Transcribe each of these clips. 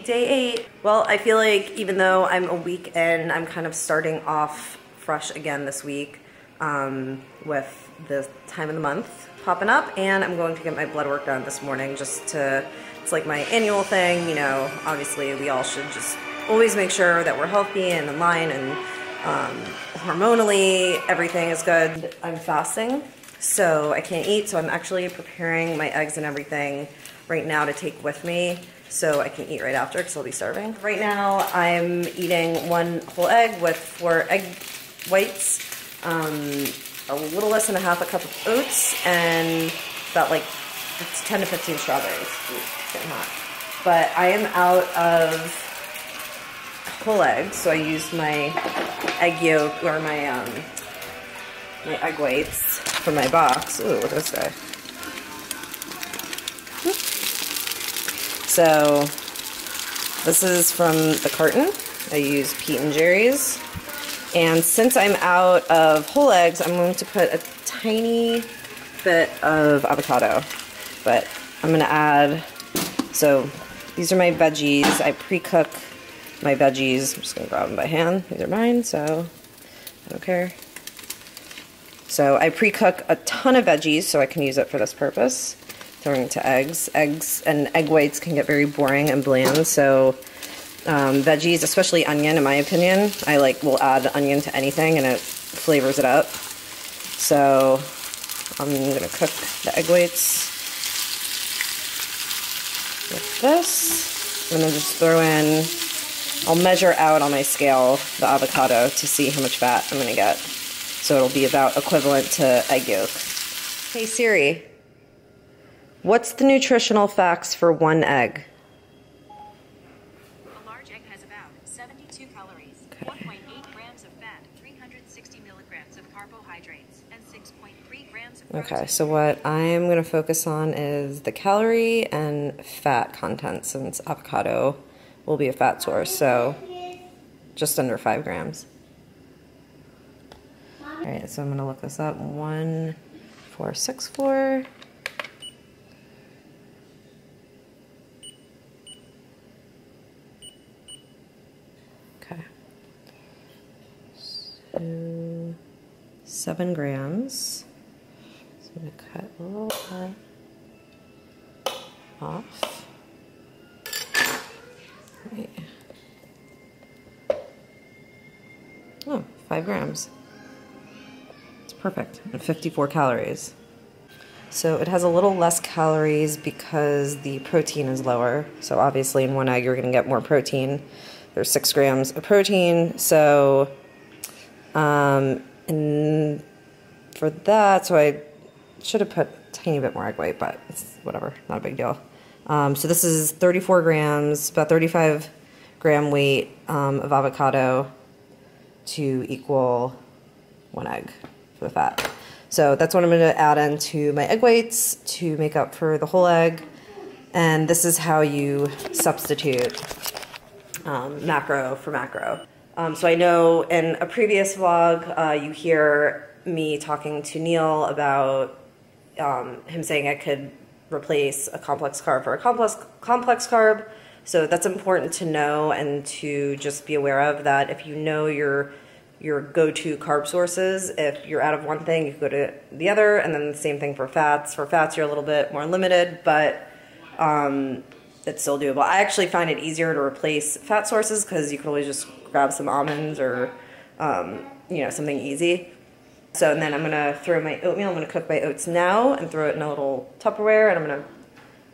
day 8. Well, I feel like even though I'm a week in, I'm kind of starting off fresh again this week with the time of the month popping up, and I'm going to get my blood work done this morning just to, it's like my annual thing, you know, obviously we all should just always make sure that we're healthy and in line and hormonally everything is good. I'm fasting, so I can't eat, so I'm actually preparing my eggs and everything right now to take with me so I can eat right after because I'll be starving. Right now I'm eating 1 whole egg with 4 egg whites, a little less than a half a cup of oats, and about like 10 to 15 strawberries. Ooh, it's getting hot. But I am out of whole eggs, so I used my egg yolk or my egg whites from my box. Ooh, look at this guy. So this is from the carton. I use Pete and Jerry's. And since I'm out of whole eggs, I'm going to put a tiny bit of avocado. But I'm going to add, so these are my veggies. I pre-cook my veggies. I'm just going to grab them by hand. These are mine, so I don't care. So I pre-cook a ton of veggies so I can use it for this purpose. Throwing into eggs. Eggs and egg whites can get very boring and bland, so veggies, especially onion, in my opinion, I will add onion to anything and it flavors it up. So I'm going to cook the egg whites with this, and then just throw in, I'll measure out on my scale the avocado to see how much fat I'm going to get. So it'll be about equivalent to egg yolk. Hey Siri, what's the nutritional facts for 1 egg? A large egg has about 72 calories, 1.8 grams of fat, 360 milligrams of carbohydrates, and 6.3 grams of protein. Okay, so what I'm going to focus on is the calorie and fat content, since avocado will be a fat source, so just under 5 grams. Alright, so I'm going to look this up. 1464. Okay. So 7 grams. So I'm going to cut a little bit off. Right. Oh, 5 grams. It's perfect. And 54 calories. So it has a little less calories because the protein is lower. So obviously in 1 egg you're going to get more protein. There's 6 grams of protein. So and for that, so I should have put a tiny bit more egg white, but it's whatever, not a big deal. So this is 34 grams, about 35 gram weight of avocado to equal 1 egg for the fat. So that's what I'm going to add into my egg whites to make up for the whole egg. And this is how you substitute macro for macro. So I know in a previous vlog you hear me talking to Neil about him saying I could replace a complex carb for a complex carb. So that's important to know and to just be aware of, that if you know your go-to carb sources, if you're out of one thing, you can go to the other, and then the same thing for fats. For fats, you're a little bit more limited, but it's still doable. I actually find it easier to replace fat sources because you can always just grab some almonds or, you know, something easy. So, and then I'm going to throw my oatmeal. I'm going to cook my oats now and throw it in a little Tupperware, and I'm going to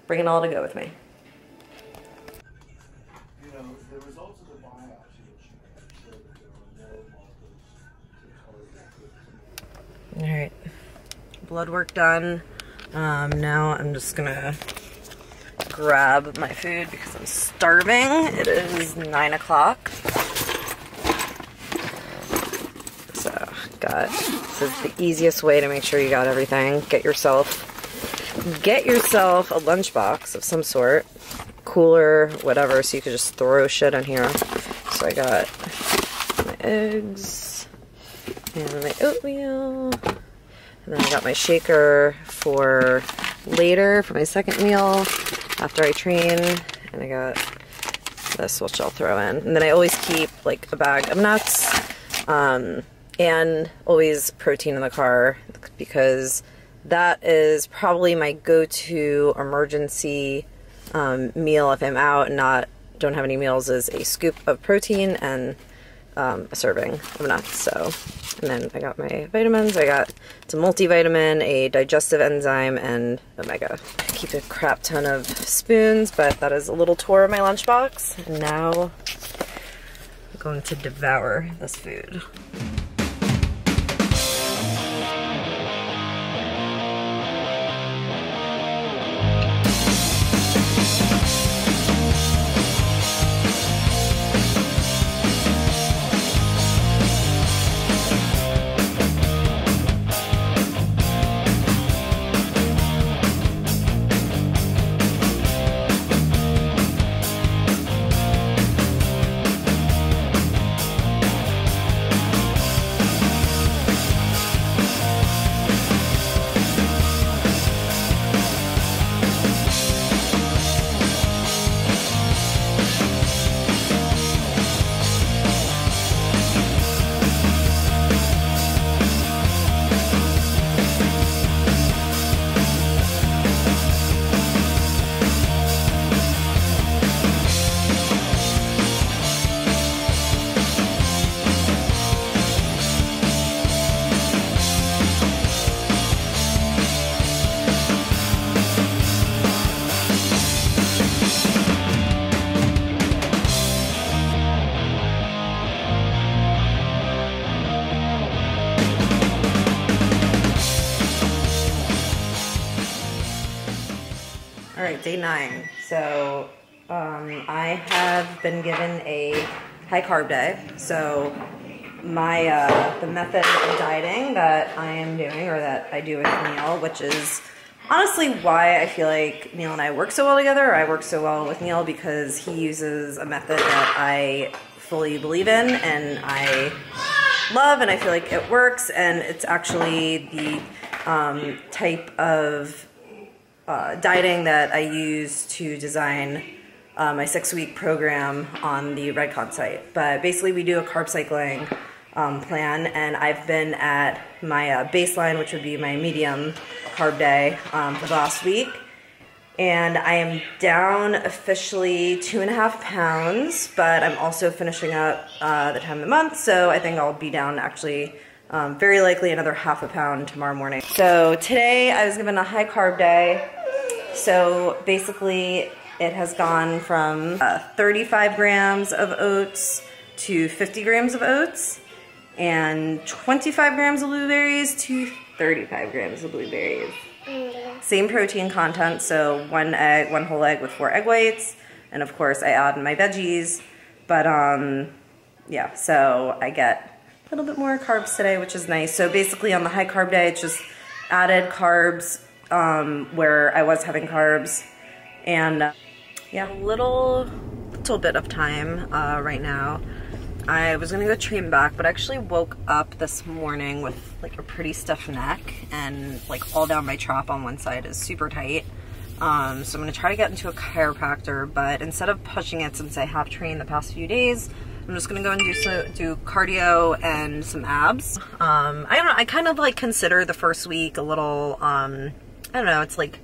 bring it all to go with me. You know, the results of the biopsy showed that there were no markers to target. Alright, blood work done. Now I'm just going to grab my food because I'm starving. It is 9 o'clock. So, this is the easiest way to make sure you got everything. Get yourself a lunchbox of some sort, cooler, whatever, so you can just throw shit in here. So I got my eggs and my oatmeal, and then I got my shaker for later for my second meal after I train, and I got this, which I'll throw in. And then I always keep like a bag of nuts and always protein in the car, because that is probably my go-to emergency meal if I'm out and don't have any meals, is a scoop of protein and a serving of nuts. So, and then I got my vitamins. It's a multivitamin, a digestive enzyme, and omega. I keep a crap ton of spoons, but that is a little tour of my lunchbox. And now I'm going to devour this food. All right, day 9. So I have been given a high carb day. So my the method of dieting that I am doing, or that I do with Neil, which is honestly why I feel like Neil and I work so well together. I work so well with Neil because he uses a method that I fully believe in and I love, and I feel like it works, and it's actually the type of dieting that I use to design my 6-week program on the Redcon site. But basically we do a carb cycling plan, and I've been at my baseline, which would be my medium carb day for the last week, and I am down officially 2.5 pounds, but I'm also finishing up the time of the month, so I think I'll be down actually very likely another 0.5 pound tomorrow morning. So today I was given a high carb day. So basically it has gone from 35 grams of oats to 50 grams of oats, and 25 grams of blueberries to 35 grams of blueberries. Same protein content, so 1 egg, 1 whole egg with 4 egg whites, and of course I add my veggies. But yeah, so I get a little bit more carbs today, which is nice. So basically on the high carb day, it's just added carbs where I was having carbs, and yeah, a little bit of time right now. I was gonna go train back, but I actually woke up this morning with like a pretty stiff neck, and like all down my trap on one side is super tight. So I'm gonna try to get into a chiropractor, but instead of pushing it, since I have trained the past few days, I'm just gonna go and do cardio and some abs. I don't know, I kind of like consider the first week a little, I don't know, it's like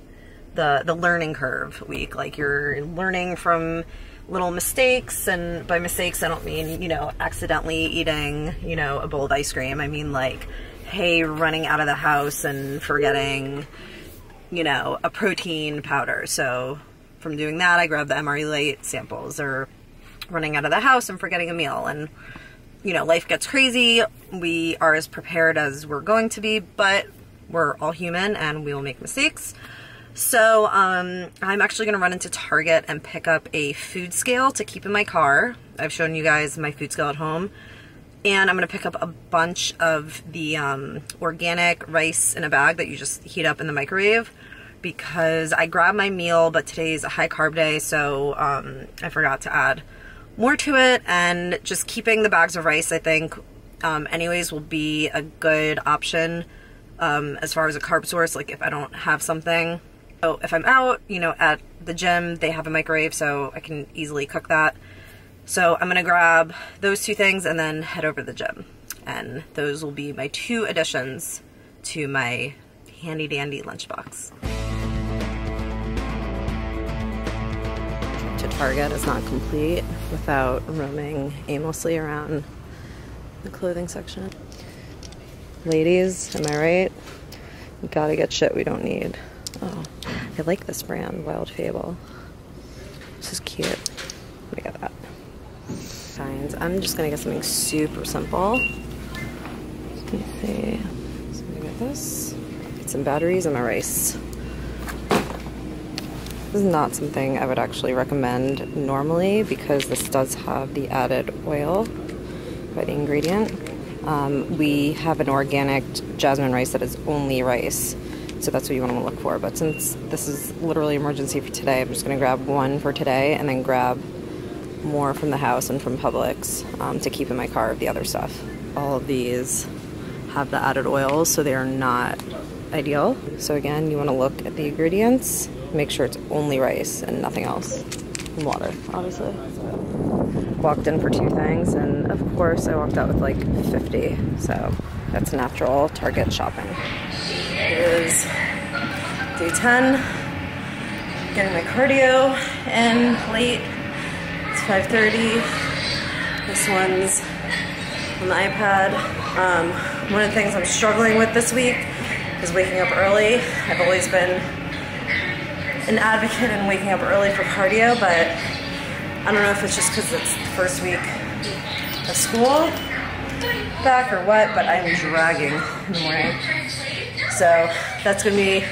the learning curve week. Like you're learning from little mistakes, and by mistakes I don't mean, you know, accidentally eating, you know, a bowl of ice cream. I mean like, hey, running out of the house and forgetting, you know, a protein powder. So from doing that, I grab the MRE Lite samples, or running out of the house and forgetting a meal. And, you know, life gets crazy. We are as prepared as we're going to be, but we're all human and we will make mistakes. So I'm actually going to run into Target and pick up a food scale to keep in my car. I've shown you guys my food scale at home. And I'm going to pick up a bunch of the organic rice in a bag that you just heat up in the microwave, because I grabbed my meal, but today's a high carb day, so I forgot to add more to it. And just keeping the bags of rice, I think, anyways, will be a good option as far as a carb source, like if I don't have something. So if I'm out, you know, at the gym, they have a microwave, so I can easily cook that. So I'm gonna grab those 2 things and then head over to the gym. And those will be my 2 additions to my handy dandy lunchbox. To Target is not complete without roaming aimlessly around the clothing section. Ladies, am I right? We gotta get shit we don't need. Oh, I like this brand, Wild Fable. This is cute. Let me get that. Signs. I'm just gonna get something super simple. Let me see. So I'm gonna get this. Get some batteries and my rice. This is not something I would actually recommend normally because this does have the added oil by the ingredient. We have an organic jasmine rice that is only rice, so that's what you want to look for. But since this is literally emergency for today, I'm just going to grab 1 for today and then grab more from the house and from Publix to keep in my car of the other stuff. All of these have the added oils, so they are not ideal. So again, you want to look at the ingredients, make sure it's only rice and nothing else, and water, obviously. Walked in for 2 things, and of course I walked out with like 50, so that's natural Target shopping. It is day 10, getting my cardio in late. It's 5:30. This one's on the iPad. One of the things I'm struggling with this week is waking up early. I've always been an advocate in waking up early for cardio, but I don't know if it's just because it's the first week of school back or what, but I'm dragging in the morning. So that's gonna be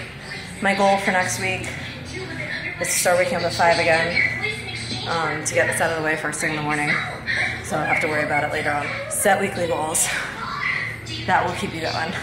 my goal for next week, is to start waking up at 5 again, to get this out of the way first thing in the morning, so I don't have to worry about it later on. Set weekly goals. That will keep you going.